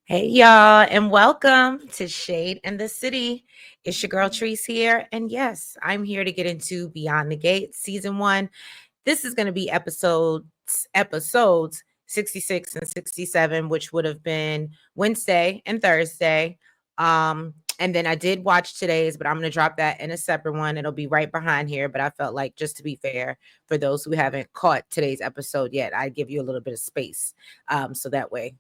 Hey y'all, and welcome to Shade and the City. It's your girl Treese here, and yes, I'm here to get into Beyond the Gate season 1. This is going to be episodes 66 and 67, which would have been Wednesday and Thursday. And then I did watch today's, but I'm going to drop that in a separate one. It'll be right behind here, but I felt like, just to be fair, for those who haven't caught today's episode yet, I'd give you a little bit of space, so that way,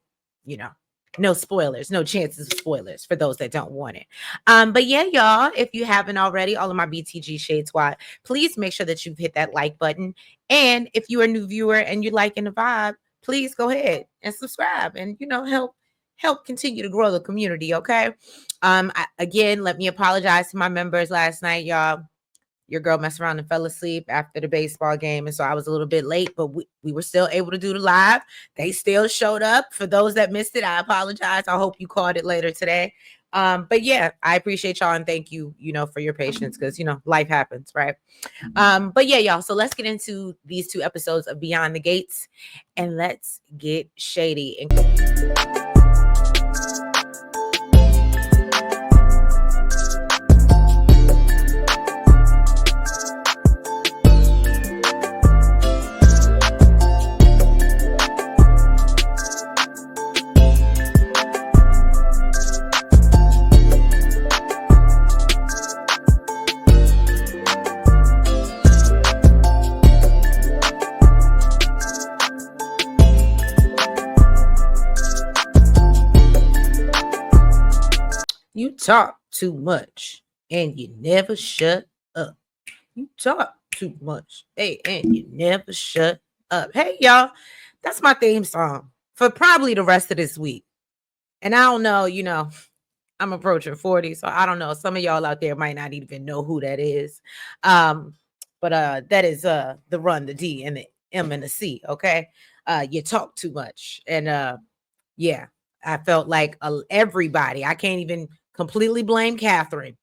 you know, no spoilers, no chances of spoilers for those that don't want it. But yeah, y'all, if you haven't already, all of my BTG Shade Squad, please make sure that you've hit that like button. And if you're a new viewer and you're liking the vibe, please go ahead and subscribe and help continue to grow the community. Okay. Again, let me apologize to my members last night, y'all. Your girl messed around and fell asleep after the baseball game. And so I was a little bit late, but we were still able to do the live. They still showed up. For those that missed it, I apologize. I hope you caught it later today. But yeah, I appreciate y'all and thank you, for your patience because, life happens, right? But yeah, y'all. So let's get into these 2 episodes of Beyond the Gates and let's get shady. You talk too much and you never shut up. You talk too much. Hey, and you never shut up. Hey, y'all. That's my theme song for probably the rest of this week. And I don't know, I'm approaching 40, so I don't know. Some of y'all out there might not even know who that is. But that is the Run, the D, and the M and the C, okay? You talk too much. And yeah, I felt like everybody, I can't even completely blame Catherine.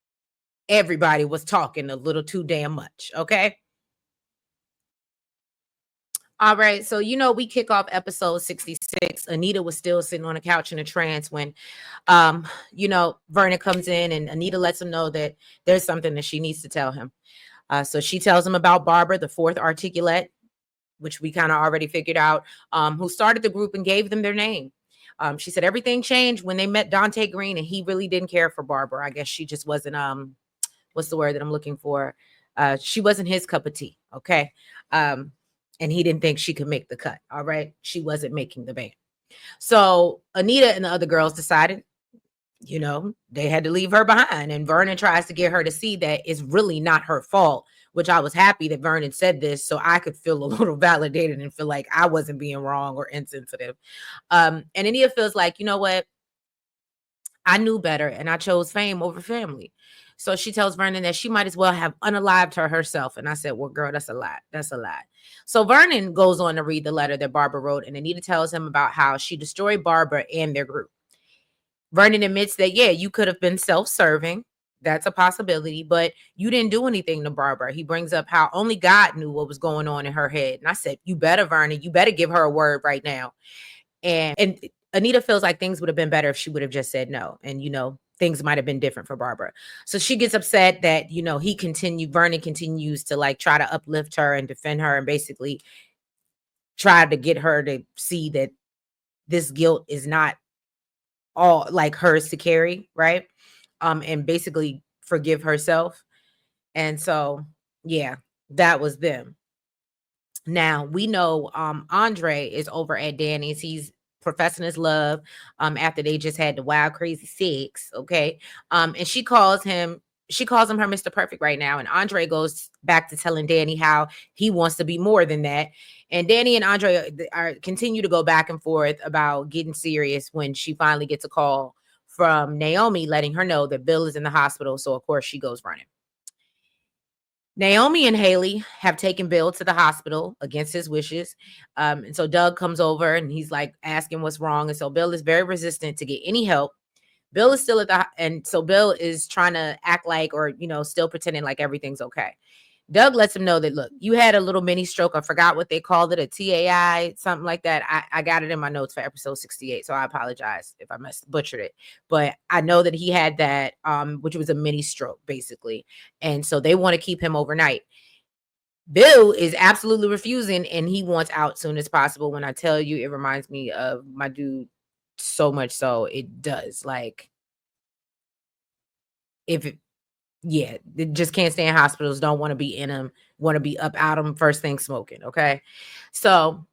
Everybody was talking a little too damn much, okay? All right, so we kick off episode 66. Anita was still sitting on the couch in a trance when Vernon comes in and Anita lets him know that there's something that she needs to tell him. So she tells him about Barbara, the 4th articulate, which we kind of already figured out, who started the group and gave them their name. She said everything changed when they met Dante Green and he really didn't care for Barbara. I guess she just wasn't, what's the word that I'm looking for? She wasn't his cup of tea, okay? And he didn't think she could make the cut, all right? She wasn't making the band. So Anita and the other girls decided, they had to leave her behind. And Vernon tries to get her to see that it's really not her fault, which I was happy that Vernon said this so I could feel a little validated and feel like I wasn't being wrong or insensitive. And Anita feels like, you know what? I knew better and I chose fame over family. So she tells Vernon that she might as well have unalived her herself. And I said, well, girl, that's a lie. That's a lie. So Vernon goes on to read the letter that Barbara wrote, and Anita tells him about how she destroyed Barbara and their group. Vernon admits that, yeah, you could have been self-serving. That's a possibility, but you didn't do anything to Barbara. He brings up how only God knew what was going on in her head. And I said, you better, Vernon, you better give her a word right now. And Anita feels like things would have been better if she would have just said no. And, things might have been different for Barbara. So she gets upset that, Vernon continues to like try to uplift her and defend her and basically try to get her to see that this guilt is not all like hers to carry, right? And basically forgive herself. And so, yeah, that was them. Now we know Andre is over at Danny's. He's professing his love after they just had the wild crazy sex, okay? And she calls him her Mr. Perfect right now, and Andre goes back to telling Danny how he wants to be more than that. And Danny and Andre continue to go back and forth about getting serious when she finally gets a call from Naomi letting her know that Bill is in the hospital. So of course she goes running. Naomi and Haley have taken Bill to the hospital against his wishes. And so Doug comes over and he's like asking what's wrong. And so Bill is very resistant to get any help. Bill is still and so Bill is trying to act like, or, still pretending like everything's okay. Doug lets him know that, look, you had a little mini stroke. I forgot what they called it, a TAI, something like that. I got it in my notes for episode 68, so I apologize if I butchered it. But I know that he had that, which was a mini stroke, basically. And so they want to keep him overnight. Bill is absolutely refusing, and he wants out soon as possible. When I tell you, it reminds me of my dude so much so it does. Like, if it, yeah, they just can't stay in hospitals, don't want to be in them, want to be up out them first thing smoking. Okay. So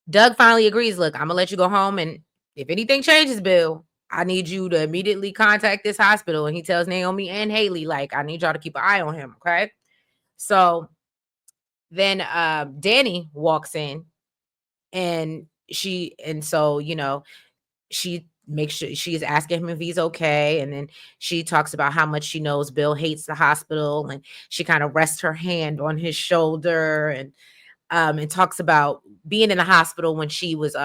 Doug finally agrees. Look, I'm gonna let you go home, and if anything changes, Bill, I need you to immediately contact this hospital. And he tells Naomi and Haley, like, I need y'all to keep an eye on him. Okay. So then Danny walks in, and so she makes sure she's asking him if he's okay. And then she talks about how much she knows Bill hates the hospital, and she kind of rests her hand on his shoulder, and talks about being in the hospital when she was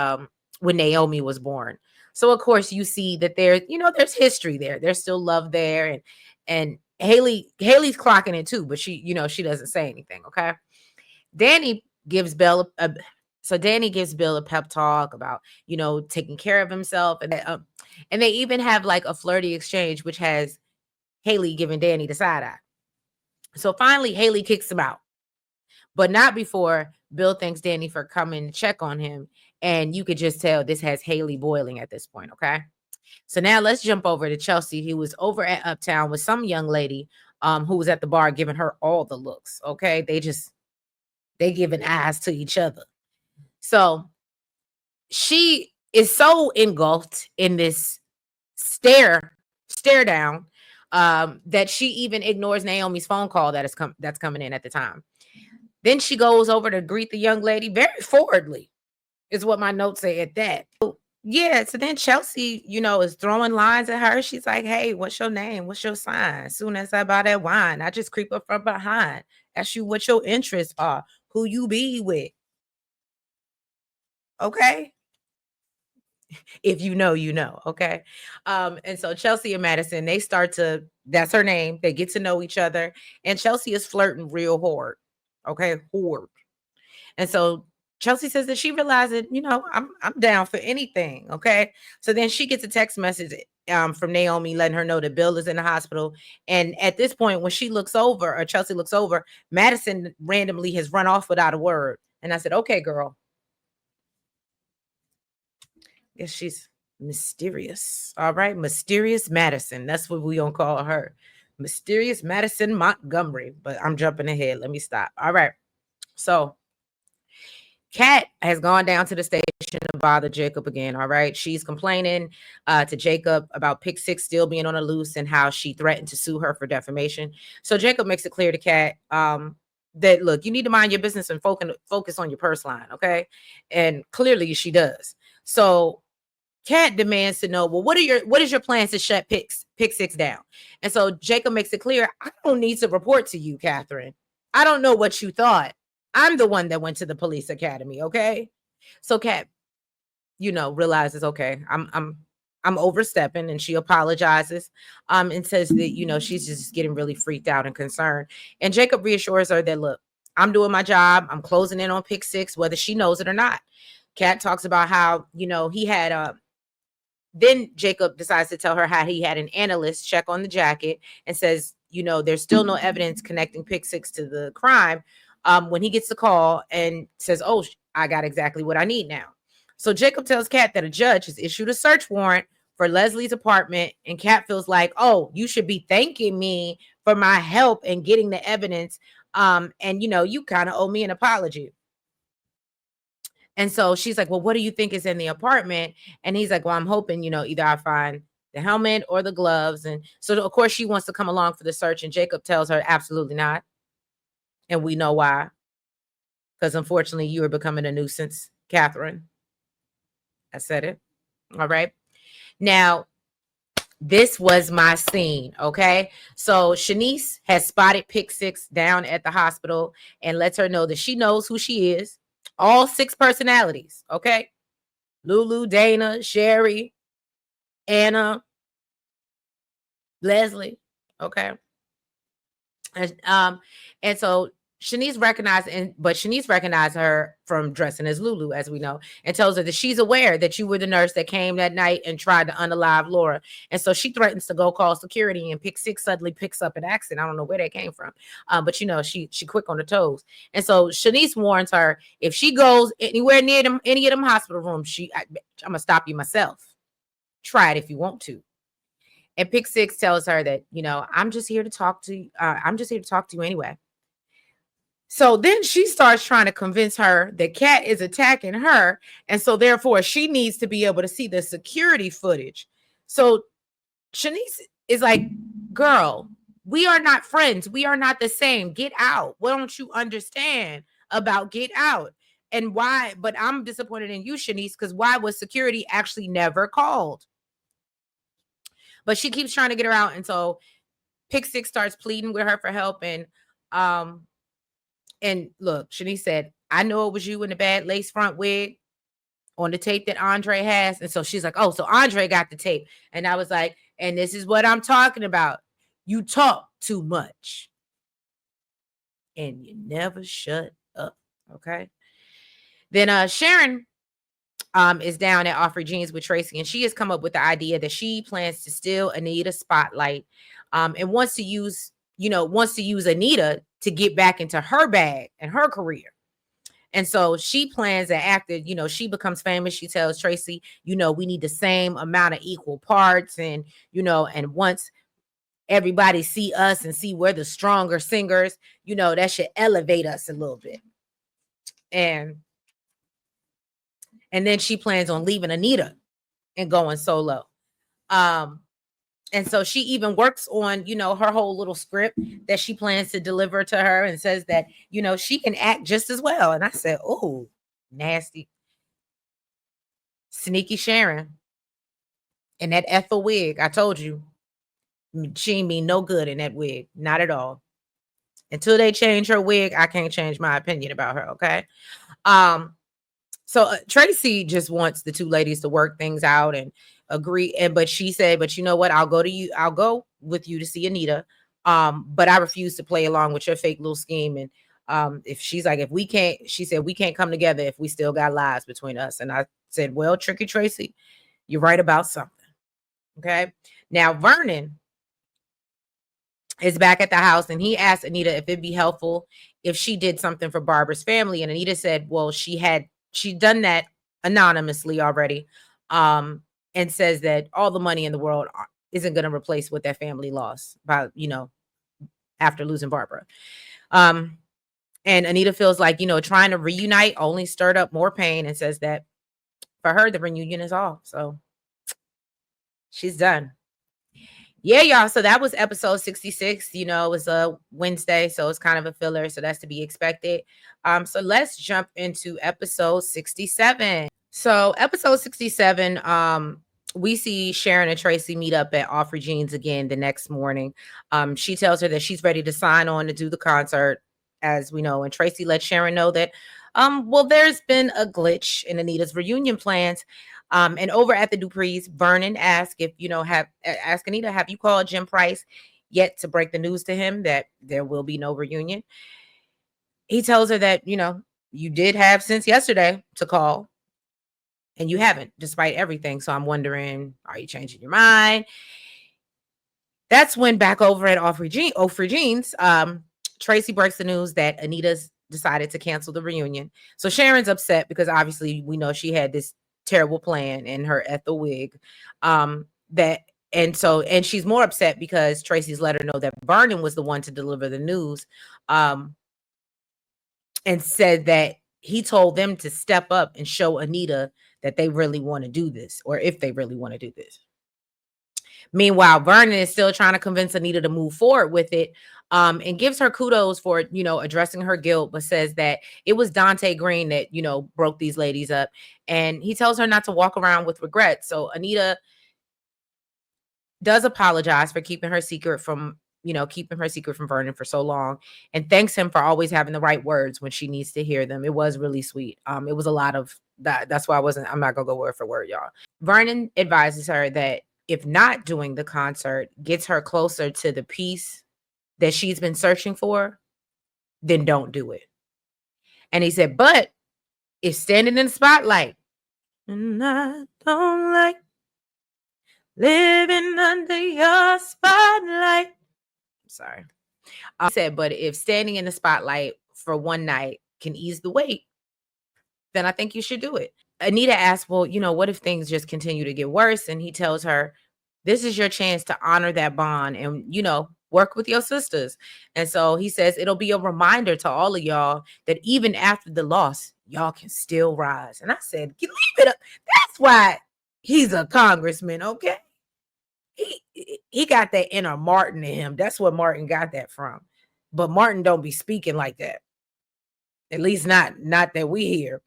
when Naomi was born. So of course you see that there's history there. There's still love there, and Haley's clocking it too, but she doesn't say anything. Okay. Danny gives Bill a so Danny gives Bill a pep talk about, taking care of himself. And they even have like a flirty exchange, which has Haley giving Danny the side eye. So finally, Haley kicks him out, but not before Bill thanks Danny for coming to check on him. And you could just tell this has Haley boiling at this point. Okay. So now let's jump over to Chelsea, who was over at Uptown with some young lady who was at the bar giving her all the looks. Okay. They giving eyes to each other. So she is so engulfed in this stare down that she even ignores Naomi's phone call that's coming in at the time. Then she goes over to greet the young lady very forwardly, is what my notes say at that. So, yeah, so then Chelsea, is throwing lines at her. She's like, hey, what's your name? What's your sign? As soon as I buy that wine, I just creep up from behind, ask you what your interests are, who you be with. Okay. If you know, you know. Okay. And so Chelsea and Madison, that's her name. They get to know each other. And Chelsea is flirting real hard. Okay. Hard. And so Chelsea says that she realizes, I'm down for anything. Okay. So then she gets a text message from Naomi letting her know that Bill is in the hospital. And at this point, when Chelsea looks over, Madison randomly has run off without a word. And I said, okay, girl. Yes, she's mysterious. All right. Mysterious Madison. That's what we gonna call her. Mysterious Madison Montgomery. But I'm jumping ahead. Let me stop. All right. So Kat has gone down to the station to bother Jacob again. All right. She's complaining to Jacob about Pick Six still being on the loose and how she threatened to sue her for defamation. So Jacob makes it clear to Kat that, look, you need to mind your business and focus on your purse line. Okay. And clearly she does. So Kat demands to know, well, what is your plans to shut Pick Six down? And so Jacob makes it clear, I don't need to report to you, Catherine. I don't know what you thought. I'm the one that went to the police academy, okay? So Kat, realizes, okay, I'm overstepping, and she apologizes and says that, she's just getting really freaked out and concerned. And Jacob reassures her that, look, I'm doing my job. I'm closing in on Pick Six, whether she knows it or not. Kat talks about how, he had then Jacob decides to tell her how he had an analyst check on the jacket and says, there's still no evidence connecting Pick Six to the crime. When he gets the call and says, oh, I got exactly what I need now. So Jacob tells Kat that a judge has issued a search warrant for Leslie's apartment. And Kat feels like, oh, you should be thanking me for my help in getting the evidence. And, you kind of owe me an apology. And so she's like, well, what do you think is in the apartment? And he's like, well, I'm hoping, either I find the helmet or the gloves. And so, of course, she wants to come along for the search. And Jacob tells her, absolutely not. And we know why. Because unfortunately, you are becoming a nuisance, Catherine. I said it. All right. Now, this was my scene. Okay. So Shanice has spotted Pick Six down at the hospital and lets her know that she knows who she is. All 6 personalities. Okay. Lulu, Dana, Sherry, Anna, Leslie. Okay. And so Shanice recognized her from dressing as Lulu, as we know, and tells her that she's aware that you were the nurse that came that night and tried to unalive Laura. And so she threatens to go call security, and Pick Six suddenly picks up an accent. I don't know where that came from. But she quick on the toes. And so Shanice warns her, if she goes anywhere near any of them hospital rooms, I'm gonna stop you myself. Try it if you want to. And Pick Six tells her that, I'm just here to talk to you. I'm just here to talk to you anyway. So then she starts trying to convince her that Kat is attacking her. And so therefore she needs to be able to see the security footage. So Shanice is like, girl, we are not friends. We are not the same. Get out. What don't you understand about get out? And why? But I'm disappointed in you, Shanice, because why was security actually never called? But she keeps trying to get her out. And so Pick Six starts pleading with her for help. And look, Shanice said, I know it was you in the bad lace front wig on the tape that Andre has. And so she's like, oh, so Andre got the tape. And I was like, and this is what I'm talking about. You talk too much. And you never shut up. Okay. Then Sharon is down at Offrey Jeans with Tracy, and she has come up with the idea that she plans to steal Anita's spotlight and wants to use Anita to get back into her bag and her career. And so she plans that after, she becomes famous, she tells Tracy, we need the same amount of equal parts. And, and once everybody see us and see we're the stronger singers, that should elevate us a little bit. And then she plans on leaving Anita and going solo. And so she even works on, her whole little script that she plans to deliver to her, and says that, she can act just as well. And I said, oh, nasty. Sneaky Sharon. And that Ethel wig, I told you, she ain't mean no good in that wig. Not at all. Until they change her wig, I can't change my opinion about her, okay? So Tracy just wants the two ladies to work things out and agree. But she said, but you know what? I'll go with you to see Anita. But I refuse to play along with your fake little scheme. And if she said, we can't come together if we still got lies between us. And I said, well, Tricky Tracy, you're right about something. Okay. Now Vernon is back at the house, and he asked Anita if it'd be helpful if she did something for Barbara's family. And Anita said, well, she'd done that anonymously already, and says that all the money in the world isn't going to replace what that family lost by, after losing Barbara. And Anita feels like, trying to reunite only stirred up more pain, and says that for her, the reunion is all. So she's done. Yeah, y'all. So that was episode 66. It was a Wednesday, so it's kind of a filler. So that's to be expected. So let's jump into episode 67. So episode 67, we see Sharon and Tracy meet up at Offrey Jeans again the next morning. She tells her that she's ready to sign on to do the concert, as we know. And Tracy lets Sharon know that, there's been a glitch in Anita's reunion plans. And over at the Dupree's, Vernon asked ask Anita, have you called Jim Price yet to break the news to him that there will be no reunion? He tells her that, you did have since yesterday to call, and you haven't, despite everything. So I'm wondering, are you changing your mind? That's when back over at Offrey Jeans, Tracy breaks the news that Anita's decided to cancel the reunion. So Sharon's upset because obviously we know she had this terrible plan in her Ethel wig. And she's more upset because Tracy's let her know that Vernon was the one to deliver the news, and said that he told them to step up and show Anita that they really want to do this, or if they really want to do this. Meanwhile, Vernon is still trying to convince Anita to move forward with it, and gives her kudos for, addressing her guilt, but says that it was Dante Green that, broke these ladies up. And he tells her not to walk around with regret. So Anita does apologize for keeping her secret from Vernon for so long, and thanks him for always having the right words when she needs to hear them. It was really sweet. It was a lot of that. That's why I'm not gonna go word for word, y'all. Vernon advises her that if not doing the concert gets her closer to the peace that she's been searching for, then don't do it. And he said, but if standing in the spotlight, and I don't like living under your spotlight. Sorry. I said, but if standing in the spotlight for one night can ease the weight, then I think you should do it. Anita asked, well, what if things just continue to get worse? And he tells her, this is your chance to honor that bond and, work with your sisters. And so he says, it'll be a reminder to all of y'all that even after the loss, y'all can still rise. And I said, leave it up. That's why he's a congressman, okay? He got that inner Martin in him. That's what Martin got that from. But Martin don't be speaking like that. At least not that we hear.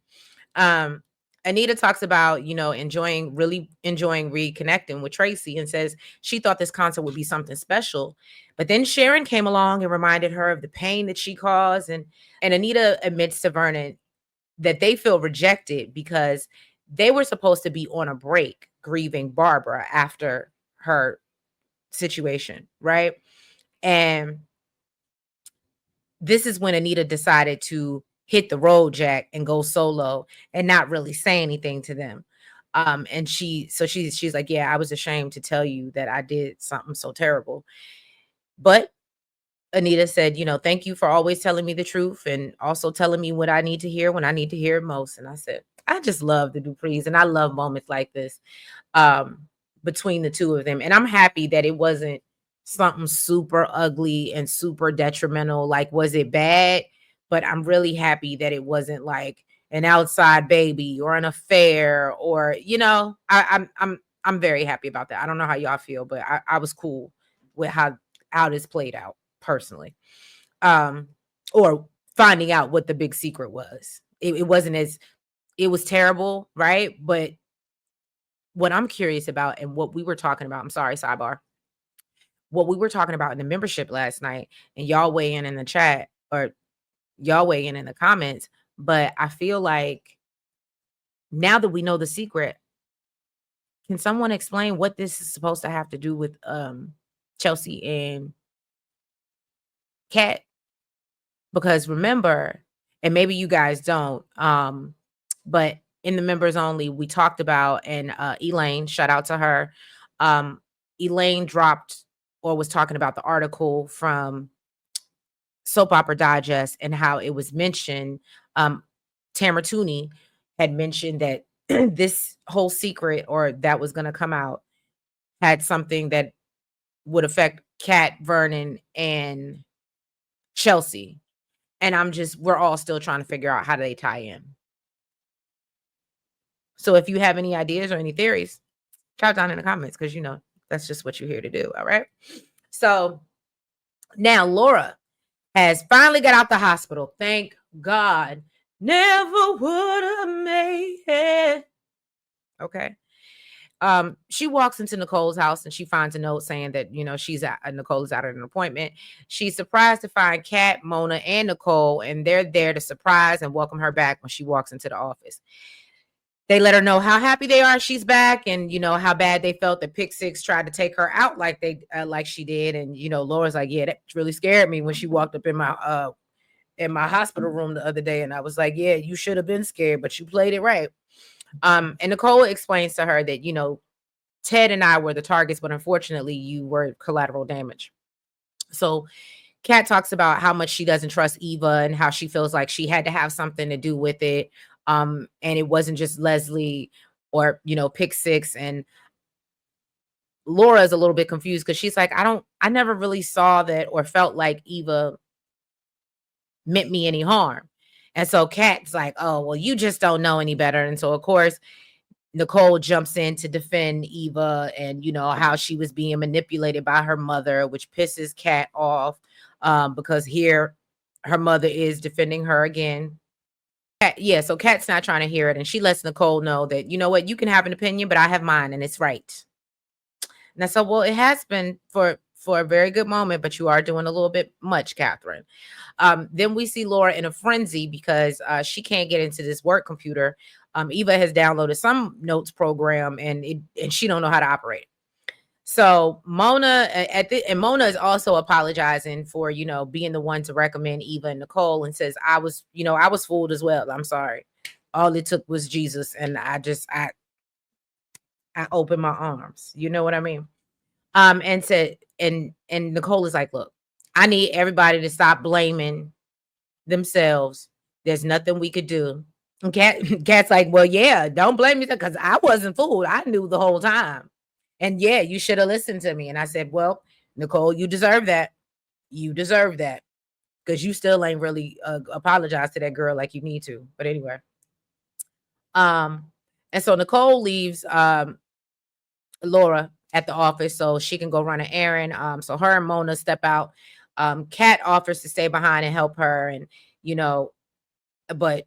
Anita talks about, really enjoying reconnecting with Tracy and says she thought this concert would be something special. But then Sharon came along and reminded her of the pain that she caused. And Anita admits to Vernon that they feel rejected because they were supposed to be on a break grieving Barbara after her situation, right? And this is when Anita decided to hit the road, Jack, and go solo and not really say anything to them. And she's like, yeah, I was ashamed to tell you that I did something so terrible. But Anita said, thank you for always telling me the truth and also telling me what I need to hear when I need to hear it most. And I said, I just love the Duprees and I love moments like this between the two of them. And I'm happy that it wasn't something super ugly and super detrimental. Like, was it bad? But I'm really happy that it wasn't like an outside baby or an affair or, I'm very happy about that. I don't know how y'all feel, but I was cool with how this played out personally. Or finding out what the big secret was. It wasn't it was terrible, right? But what I'm curious about and what we were talking about, I'm sorry, sidebar. What we were talking about in the membership last night, and y'all weigh in the chat or y'all weigh in the comments, but I feel like now that we know the secret, can someone explain what this is supposed to have to do with Chelsea and Kat? Because remember, and maybe you guys don't, but in the members only, we talked about, and Elaine, shout out to her. Elaine dropped or was talking about the article from Soap Opera Digest and how it was mentioned. Tamara Tooney had mentioned that this whole secret or that was going to come out had something that would affect Kat, Vernon, and Chelsea. And we're all still trying to figure out how do they tie in. So if you have any ideas or any theories, drop down in the comments because, that's just what you're here to do. All right. So now Laura has finally got out the hospital. Thank God. Never would have made it. Okay. She walks into Nicole's house and she finds a note saying that, Nicole is out at an appointment. She's surprised to find Kat, Mona, and Nicole, and they're there to surprise and welcome her back when she walks into the office. They let her know how happy they are she's back and, how bad they felt that Pick Six tried to take her out like she did. And, Laura's like, yeah, that really scared me when she walked up in my hospital room the other day. And I was like, yeah, you should have been scared, but you played it right. And Nicole explains to her that, Ted and I were the targets, but unfortunately you were collateral damage. So Kat talks about how much she doesn't trust Eva and how she feels like she had to have something to do with it. And it wasn't just Leslie or, Pick Six. And Laura is a little bit confused because she's like, I never really saw that or felt like Eva meant me any harm. And so Kat's like, oh, well, you just don't know any better. And so, of course, Nicole jumps in to defend Eva and, how she was being manipulated by her mother, which pisses Kat off because here her mother is defending her again. So Kat's not trying to hear it. And she lets Nicole know that, you know what, you can have an opinion, but I have mine and it's right. And I said, well, it has been for a very good moment, but you are doing a little bit much, Catherine. Then we see Laura in a frenzy because she can't get into this work computer. Eva has downloaded some notes program and she don't know how to operate it. So Mona and Mona is also apologizing for, being the one to recommend Eva and Nicole, and says, I was fooled as well. I'm sorry. All it took was Jesus. And I opened my arms. You know what I mean? And said, and Nicole is like, look, I need everybody to stop blaming themselves. There's nothing we could do. And Cat's like, well, yeah, don't blame me because I wasn't fooled. I knew the whole time. And yeah, you should have listened to me. And I said, well, Nicole, you deserve that. You deserve that because you still ain't really apologized to that girl like you need to. But anyway, um, and so Nicole leaves Laura at the office so she can go run an errand. So her and Mona step out. Kat offers to stay behind and help her, and but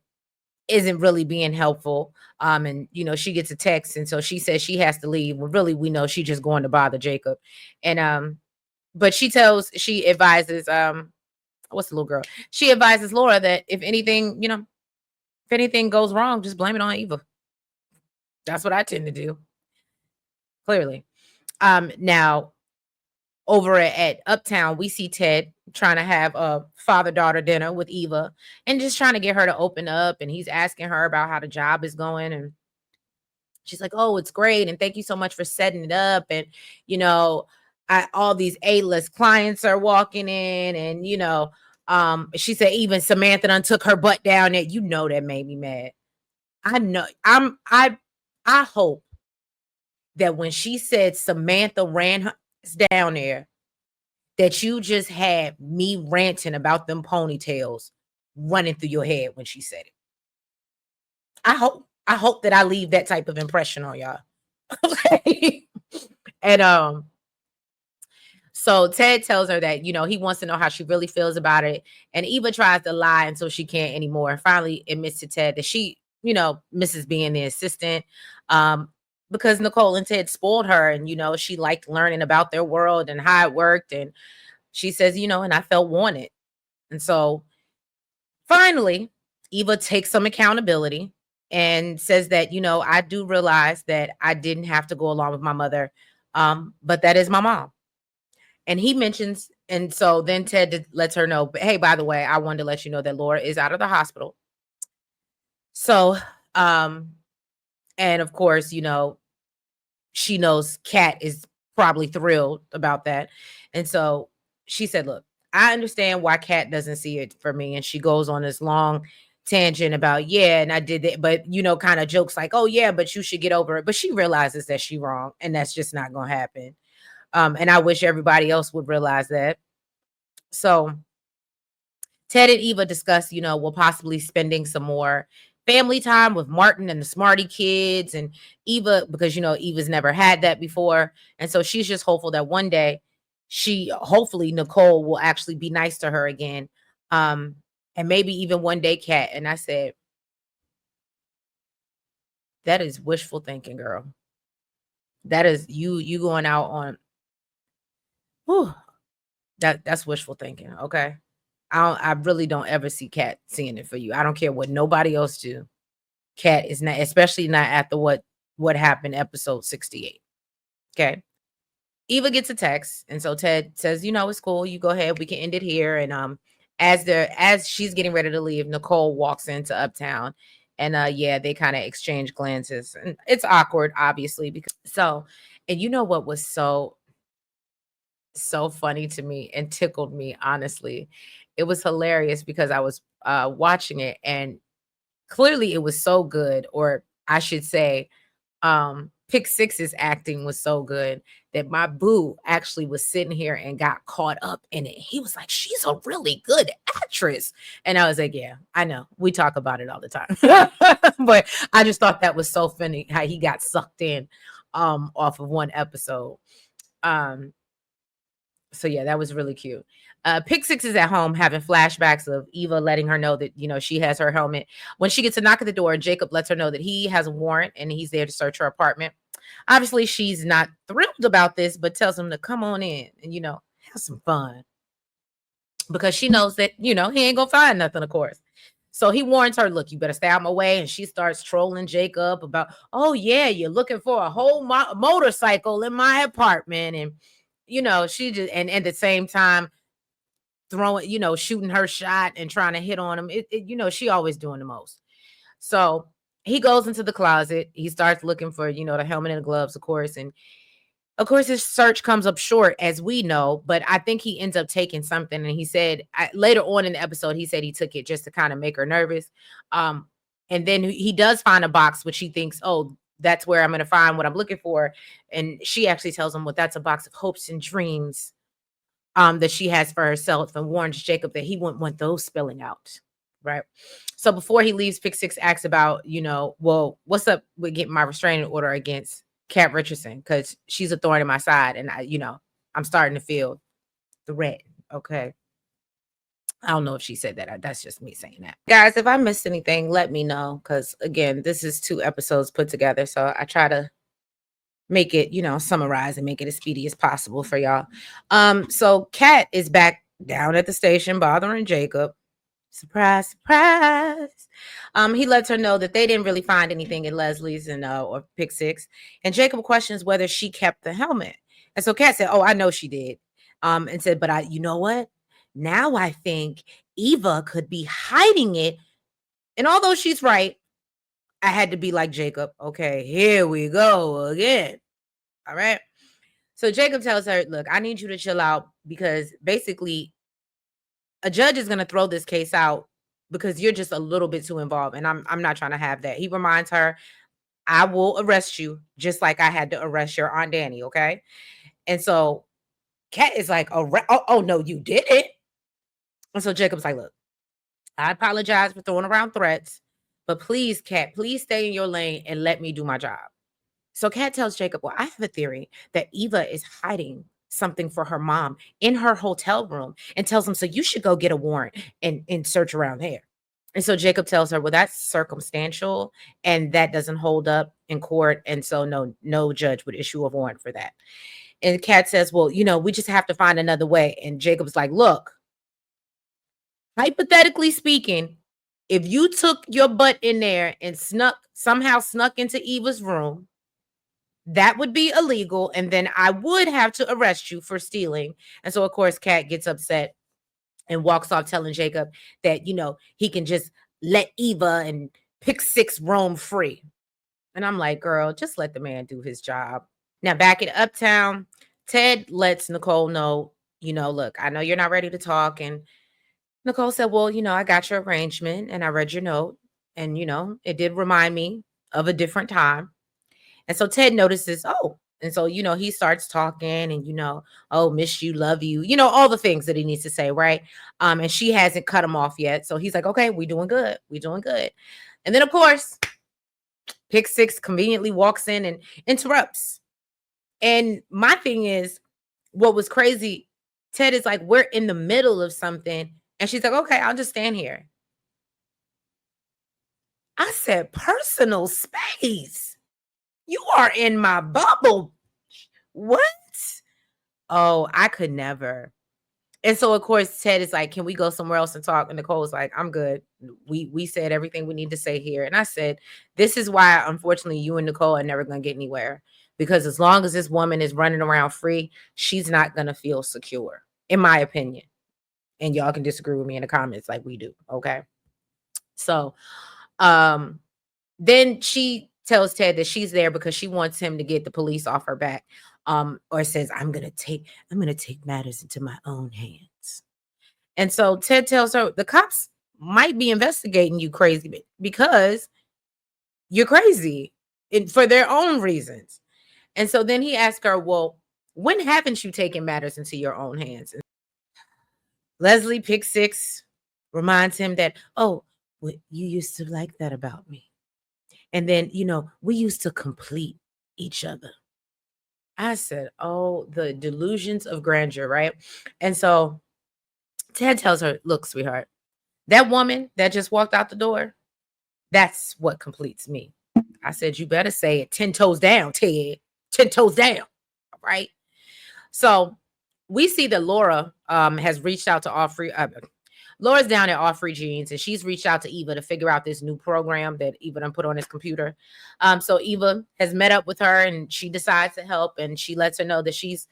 isn't really being helpful. And she gets a text, and so she says she has to leave. Well, really, we know she's just going to bother Jacob. And but she advises what's the little girl? She advises Laura that if anything goes wrong, just blame it on Eva. That's what I tend to do. Clearly. Now over at Uptown, we see Ted trying to have a father-daughter dinner with Eva and just trying to get her to open up. And he's asking her about how the job is going. And she's like, oh, it's great. And thank you so much for setting it up. And, all these A-list clients are walking in. And, she said even Samantha done took her butt down there. That made me mad. I know. I hope that when she said Samantha ran her down there, that you just had me ranting about them ponytails running through your head when she said it. I hope that I leave that type of impression on y'all. Okay. And so Ted tells her that, he wants to know how she really feels about it. And Eva tries to lie until she can't anymore. And finally admits to Ted that she, misses being the assistant. Because Nicole and Ted spoiled her, and, she liked learning about their world and how it worked. And she says, and I felt wanted. And so finally, Eva takes some accountability and says that, I do realize that I didn't have to go along with my mother. But that is my mom. And he mentions, and so then Ted lets her know, hey, by the way, I wanted to let you know that Laura is out of the hospital. So, and of course, she knows Kat is probably thrilled about that. And so she said, look, I understand why Kat doesn't see it for me. And she goes on this long tangent about, yeah, and I did that, but kind of jokes like, oh yeah, but you should get over it. But she realizes that she's wrong, and that's just not gonna happen. And I wish everybody else would realize that. So Ted and Eva discuss, we'll possibly spending some more family time with Martin and the Smarty kids and Eva, because Eva's never had that before. And so she's just hopeful that one day hopefully Nicole will actually be nice to her again. And maybe even one day Kat. And I said, that is wishful thinking, girl. That is you going out on whew, that's wishful thinking. Okay. I really don't ever see Kat seeing it for you. I don't care what nobody else do. Kat is not, especially not after what happened episode 68. Okay. Eva gets a text, and so Ted says, it's cool. You go ahead. We can end it here. And as she's getting ready to leave, Nicole walks into Uptown, and yeah, they kind of exchange glances, and it's awkward, obviously, because and what was so funny to me and tickled me, honestly. It was hilarious because I was watching it, and clearly it was so good, or I should say, Pick Six's acting was so good that my boo actually was sitting here and got caught up in it. He was like, she's a really good actress. And I was like, yeah, I know. We talk about it all the time. But I just thought that was so funny how he got sucked in off of one episode. So yeah, that was really cute. Pick Six is at home having flashbacks of Eva letting her know that, she has her helmet. When she gets a knock at the door, Jacob lets her know that he has a warrant and he's there to search her apartment. Obviously, she's not thrilled about this, but tells him to come on in and, have some fun. Because she knows that, he ain't gonna find nothing, of course. So he warns her, look, you better stay out my way. And she starts trolling Jacob about, oh, yeah, you're looking for a whole motorcycle in my apartment. And, she just, and at the same time, throwing, shooting her shot and trying to hit on him. She always doing the most. So he goes into the closet. He starts looking for, the helmet and the gloves, of course. And of course, his search comes up short, as we know, but I think he ends up taking something. And he said later on in the episode, he said he took it just to kind of make her nervous. And then he does find a box, which he thinks, oh, that's where I'm going to find what I'm looking for. And she actually tells him, well, that's a box of hopes and dreams that she has for herself, and warns Jacob that he wouldn't want those spilling out. Right. So before he leaves, Pick Six asks about, well, what's up with getting my restraining order against Kat Richardson, because she's a thorn in my side, and I'm starting to feel the red. Okay. I don't know if she said that. That's just me saying that. Guys, if I missed anything, let me know, because again, this is 2 episodes put together, so I try to make it, summarize and make it as speedy as possible for y'all. So Kat is back down at the station bothering Jacob. Surprise, surprise. He lets her know that they didn't really find anything in Leslie's and or Pick Six. And Jacob questions whether she kept the helmet. And so Kat said, oh, I know she did. And said, but you know what? Now I think Eva could be hiding it. And although she's right, I had to be like Jacob. Okay, here we go again. All right. So Jacob tells her, look, I need you to chill out, because basically a judge is going to throw this case out because you're just a little bit too involved. And I'm not trying to have that. He reminds her, I will arrest you just like I had to arrest your Aunt Danny. Okay. And so Kat is like, oh, no, you didn't. And so Jacob's like, look, I apologize for throwing around threats, but please, Kat, please stay in your lane and let me do my job. So Kat tells Jacob, well, I have a theory that Eva is hiding something for her mom in her hotel room, and tells him, so you should go get a warrant and search around there. And so Jacob tells her, well, that's circumstantial and that doesn't hold up in court. And so no judge would issue a warrant for that. And Kat says, well, we just have to find another way. And Jacob's like, look, hypothetically speaking, if you took your butt in there and somehow snuck into Eva's room, that would be illegal, and then I would have to arrest you for stealing. And so, of course, Kat gets upset and walks off, telling Jacob that, he can just let Eva and Pick Six roam free. And I'm like, girl, just let the man do his job. Now, back at Uptown, Ted lets Nicole know, look, I know you're not ready to talk. And Nicole said, well, I got your arrangement and I read your note. And, it did remind me of a different time. And so Ted notices, oh, and so, he starts talking and, oh, miss you, love you, all the things that he needs to say, right? And she hasn't cut him off yet. So he's like, okay, we doing good. We doing good. And then, of course, Pick Six conveniently walks in and interrupts. And my thing is, what was crazy, Ted is like, we're in the middle of something. And she's like, okay, I'll just stand here. I said, personal space. You are in my bubble. What? Oh, I could never. And so, of course, Ted is like, can we go somewhere else and talk? And Nicole's like, I'm good. We said everything we need to say here. And I said, this is why, unfortunately, you and Nicole are never going to get anywhere. Because as long as this woman is running around free, she's not going to feel secure, in my opinion. And y'all can disagree with me in the comments like we do. Okay. So, then she tells Ted that she's there because she wants him to get the police off her back. Or says, I'm gonna take matters into my own hands. And so Ted tells her the cops might be investigating you crazy because you're crazy for their own reasons. And so then he asks her, well, when haven't you taken matters into your own hands? And Leslie Pick Six reminds him that, oh, well, you used to like that about me. And then, we used to complete each other. I said, oh, the delusions of grandeur, right? And so Ted tells her, look, sweetheart, that woman that just walked out the door, that's what completes me. I said, you better say it 10 toes down, Ted. 10 toes down. All right. So we see that Laura has reached out to Laura's down at All Free Jeans, and she's reached out to Eva to figure out this new program that Eva done put on his computer. So Eva has met up with her, and she decides to help, and she lets her know that she's,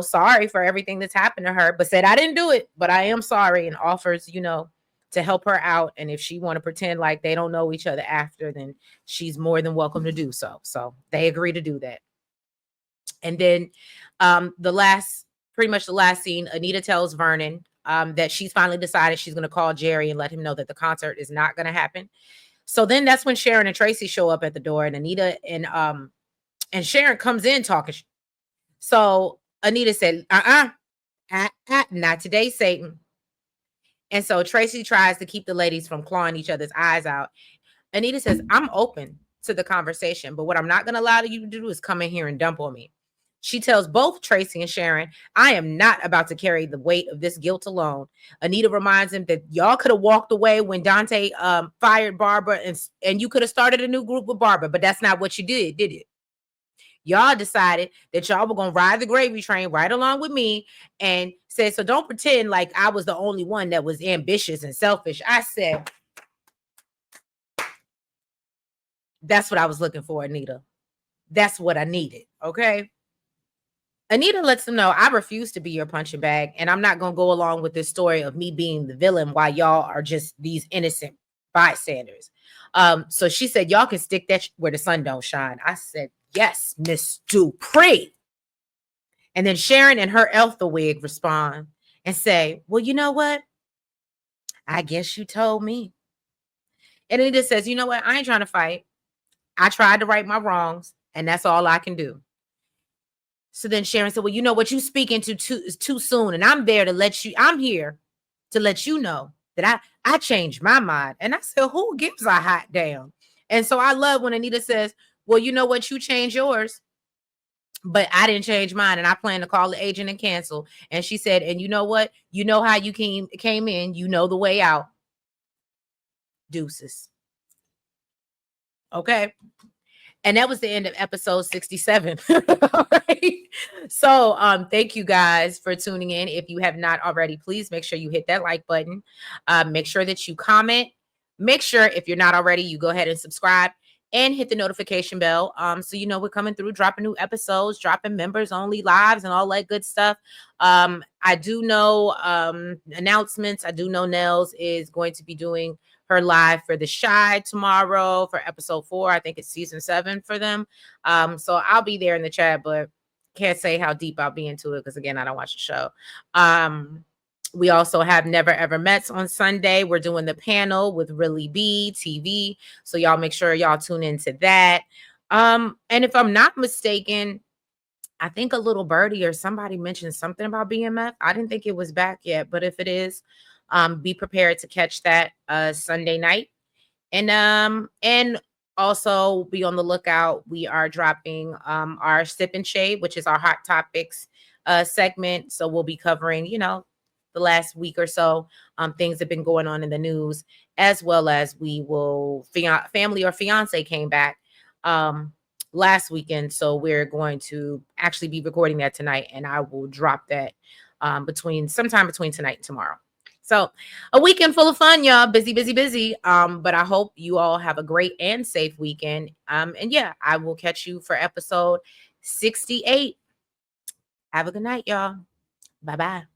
sorry for everything that's happened to her, but said, I didn't do it, but I am sorry, and offers, to help her out. And if she want to pretend like they don't know each other after, then she's more than welcome to do so. So they agree to do that. And then pretty much the last scene, Anita tells Vernon that she's finally decided she's going to call Jerry and let him know that the concert is not going to happen. So then that's when Sharon and Tracy show up at the door, and Anita and Sharon comes in talking. So Anita said, not today, Satan. And so Tracy tries to keep the ladies from clawing each other's eyes out. Anita says, I'm open to the conversation, but what I'm not going to allow you to do is come in here and dump on me. She tells both Tracy and Sharon, I am not about to carry the weight of this guilt alone. Anita reminds him that y'all could have walked away when Dante fired Barbara, and you could have started a new group with Barbara, but that's not what you did it? Y'all decided that y'all were going to ride the gravy train right along with me, and said, so don't pretend like I was the only one that was ambitious and selfish. I said, that's what I was looking for, Anita. That's what I needed, okay? Anita lets them know, I refuse to be your punching bag, and I'm not going to go along with this story of me being the villain while y'all are just these innocent bystanders. So she said, y'all can stick that where the sun don't shine. I said, yes, Miss Dupree. And then Sharon and her Elfa wig respond and say, well, you know what? I guess you told me. And Anita says, you know what? I ain't trying to fight. I tried to right my wrongs, and that's all I can do. So then Sharon said, well, you know what? You speaking to too soon. And I'm here to let you know that I changed my mind. And I said, who gives a hot damn? And so I love when Anita says, well, you know what? You changed yours, but I didn't change mine. And I plan to call the agent and cancel. And she said, and you know what? You know how you came in. You know the way out. Deuces. Okay. And that was the end of episode 67. All right. So thank you guys for tuning in. If you have not already, please make sure you hit that like button. Make sure that you comment. Make sure, if you're not already, you go ahead and subscribe and hit the notification bell. So you know we're coming through, dropping new episodes, dropping members only lives and all that good stuff. I do know announcements. I do know Nels is going to be doing her live for the Shy tomorrow for episode 4. I think it's season 7 for them. So I'll be there in the chat, but can't say how deep I'll be into it because again, I don't watch the show. We also have Never Ever Mets on Sunday. We're doing the panel with Really B TV. So y'all make sure y'all tune into that. And if I'm not mistaken, I think a little birdie or somebody mentioned something about BMF. I didn't think it was back yet, but if it is, be prepared to catch that Sunday night. And also be on the lookout. We are dropping our Sip and Shade, which is our hot topics segment. So we'll be covering, the last week or so, things have been going on in the news, as well as we will Family or Fiance came back last weekend. So we're going to actually be recording that tonight, and I will drop that sometime between tonight and tomorrow. So a weekend full of fun, y'all. Busy, busy, busy. But I hope you all have a great and safe weekend. And yeah, I will catch you for episode 68. Have a good night, y'all. Bye-bye.